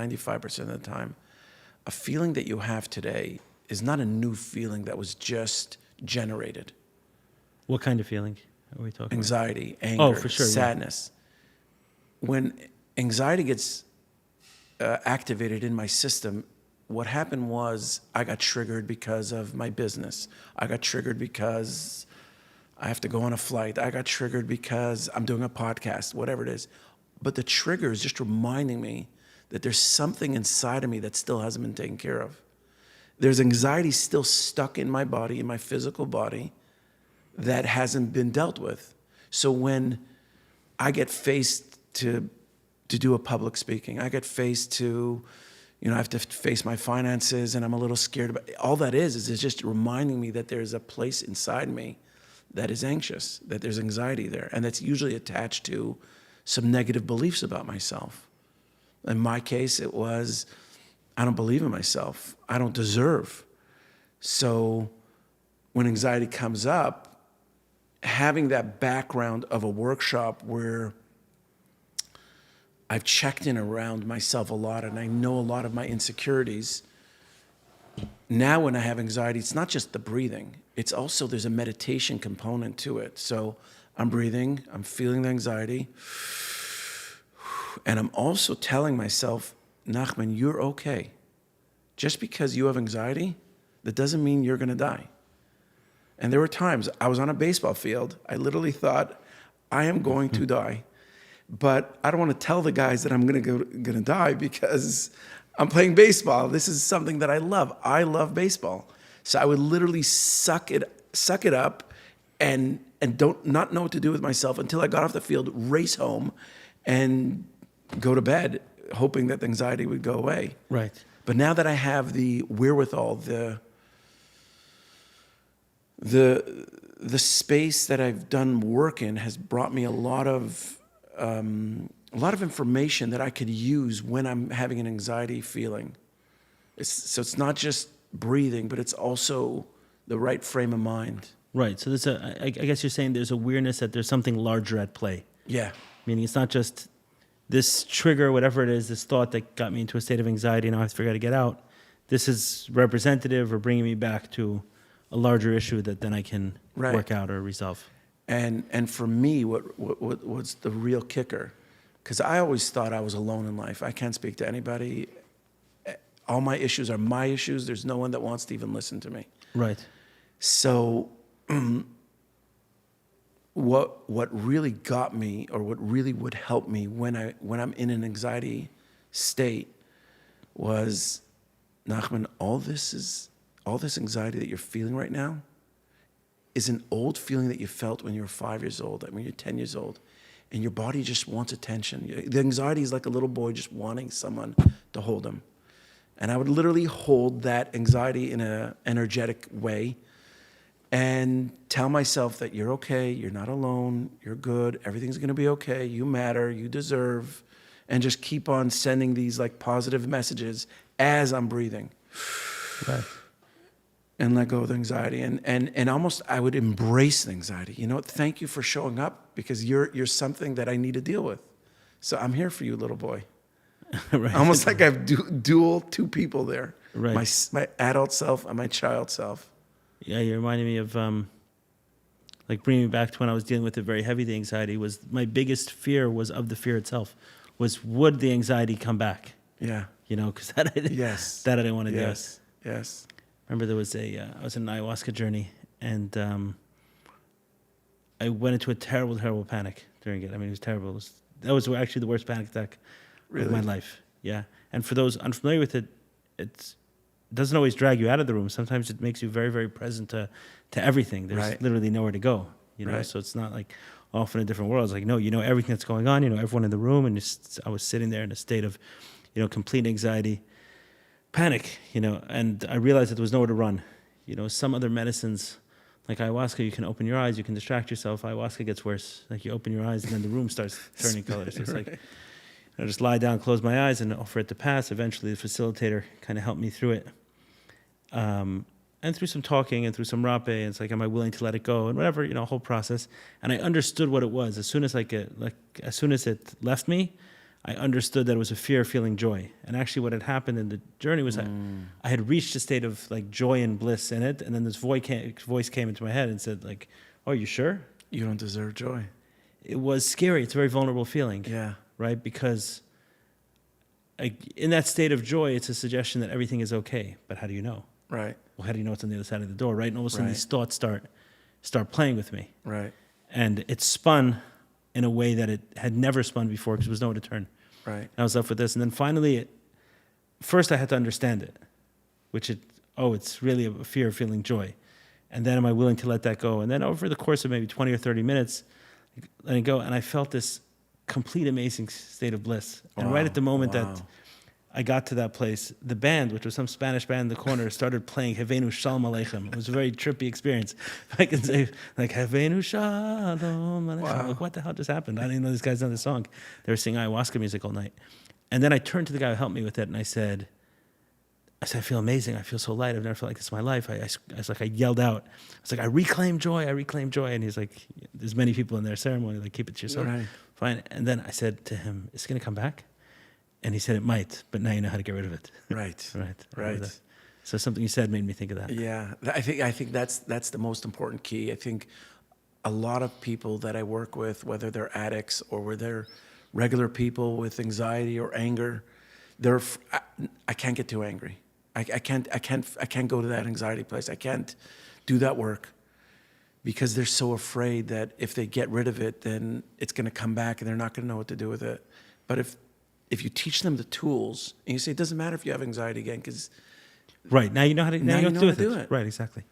95% of the time, a feeling that you have today is not a new feeling that was just generated. What kind of feeling are we talking Anxiety, about? anger, Oh, for sure, sadness. Yeah. When anxiety gets activated in my system, what happened was I got triggered because of my business. I got triggered because I have to go on a flight. I got triggered because I'm doing a podcast, whatever it is. But the trigger is just reminding me that there's something inside of me that still hasn't been taken care of. There's anxiety still stuck in my body, in my physical body, that hasn't been dealt with. So when I get faced to do a public speaking, I get faced to, I have to face my finances and I'm a little scared about it. All that is it's just reminding me that there's a place inside me that is anxious, that there's anxiety there. And that's usually attached to some negative beliefs about myself. In my case, it was, I don't believe in myself. I don't deserve. So when anxiety comes up, having that background of a workshop where I've checked in around myself a lot and I know a lot of my insecurities. Now when I have anxiety, it's not just the breathing. It's also, there's a meditation component to it. So I'm breathing, I'm feeling the anxiety. And I'm also telling myself, Nachman, you're okay. Just because you have anxiety, that doesn't mean you're gonna die. And there were times I was on a baseball field. I literally thought, I am going to die. But I don't want to tell the guys that I'm gonna die because I'm playing baseball. This is something that I love. I love baseball. So I would literally suck it up and not know what to do with myself until I got off the field, race home, and go to bed, hoping that the anxiety would go away. Right. But now that I have the wherewithal, the space that I've done work in has brought me a lot of information that I could use when I'm having an anxiety feeling. So it's not just breathing, but it's also the right frame of mind. Right. So I guess you're saying there's awareness that there's something larger at play. Yeah. Meaning it's not just this trigger, whatever it is, this thought that got me into a state of anxiety and I have to figure out how to get out. This is representative or bringing me back to a larger issue that then I can work out or resolve. And for me, what's the real kicker? Because I always thought I was alone in life. I can't speak to anybody. All my issues are my issues. There's no one that wants to even listen to me. Right. So what really got me, or what really would help me when I'm in an anxiety state, was, Nachman, all this anxiety that you're feeling right now is an old feeling that you felt when you were 5 years old, when you're 10 years old, and your body just wants attention. The anxiety is like a little boy just wanting someone to hold him. And I would literally hold that anxiety in an energetic way and tell myself that you're okay, you're not alone, you're good, everything's gonna be okay, you matter, you deserve, and just keep on sending these like positive messages as I'm breathing. Right. And let go of the anxiety, and almost I would embrace the anxiety. You know what? Thank you for showing up, because you're something that I need to deal with. So I'm here for you, little boy. Right. Almost like I have dual two people there. Right. My adult self and my child self. Yeah, you reminded me of like bringing me back to when I was dealing with it very heavy. The anxiety was, my biggest fear was of the fear itself. Was, would the anxiety come back? Yeah. Because that I didn't want to do. Yes. Remember there was I was in an ayahuasca journey, and I went into a terrible, terrible panic during it. I mean, it was terrible. That was actually the worst panic attack of my life. Yeah. And for those unfamiliar with it, it doesn't always drag you out of the room. Sometimes it makes you very, very present to everything. There's literally nowhere to go, So it's not like off in a different world. It's like, no, you know everything that's going on. You know everyone in the room, and I was sitting there in a state of, complete anxiety, panic, and I realized that there was nowhere to run. Some other medicines, like ayahuasca, you can open your eyes, you can distract yourself. Ayahuasca gets worse. Like you open your eyes and then the room starts turning colors. So it's like, I just lie down, close my eyes, and offer it to pass. Eventually, the facilitator kind of helped me through it. And through some talking and through some rape, and it's like, am I willing to let it go? And whatever, whole process. And I understood what it was. As soon as it left me, I understood that it was a fear of feeling joy. And actually what had happened in the journey was I had reached a state of like joy and bliss in it. And then this voice came into my head and said like, oh, you sure? You don't deserve joy. It was scary. It's a very vulnerable feeling. Yeah. Right? Because in that state of joy, it's a suggestion that everything is okay. But how do you know? Right. Well, how do you know it's on the other side of the door? Right? And all of a sudden Right. these thoughts start playing with me. Right. And it spun in a way that it had never spun before because there was nowhere to turn. Right. And I was left with this. And then finally, first I had to understand it, it's really a fear of feeling joy. And then am I willing to let that go? And then over the course of maybe 20 or 30 minutes, letting go, and I felt this complete amazing state of bliss. And right at the moment that I got to that place, the band, which was some Spanish band in the corner, started playing Havenu Shalom Aleichem. It was a very trippy experience. I can say, like, Havenu Shalom Aleichem. Wow. Like, what the hell just happened? I didn't know these guys know the song. They were singing ayahuasca music all night. And then I turned to the guy who helped me with it, and I said, I feel amazing. I feel so light. I've never felt like this in my life. I was like, I yelled out. I was like, I reclaim joy. I reclaim joy. And he's like, there's many people in their ceremony. Like, keep it to yourself. Right. Fine. And then I said to him, is it going to come back? And he said, it might, but now you know how to get rid of it. Right. Right. Right. So something you said made me think of that. Yeah. I think that's the most important key. I think a lot of people that I work with, whether they're addicts or whether they're regular people with anxiety or anger, I can't get too angry. I can't go to that anxiety place. I can't do that work because they're so afraid that if they get rid of it, then it's going to come back and they're not going to know what to do with it. But if you teach them the tools and you say, it doesn't matter if you have anxiety again, because right now you know how to now you know do how to do it. Right, exactly.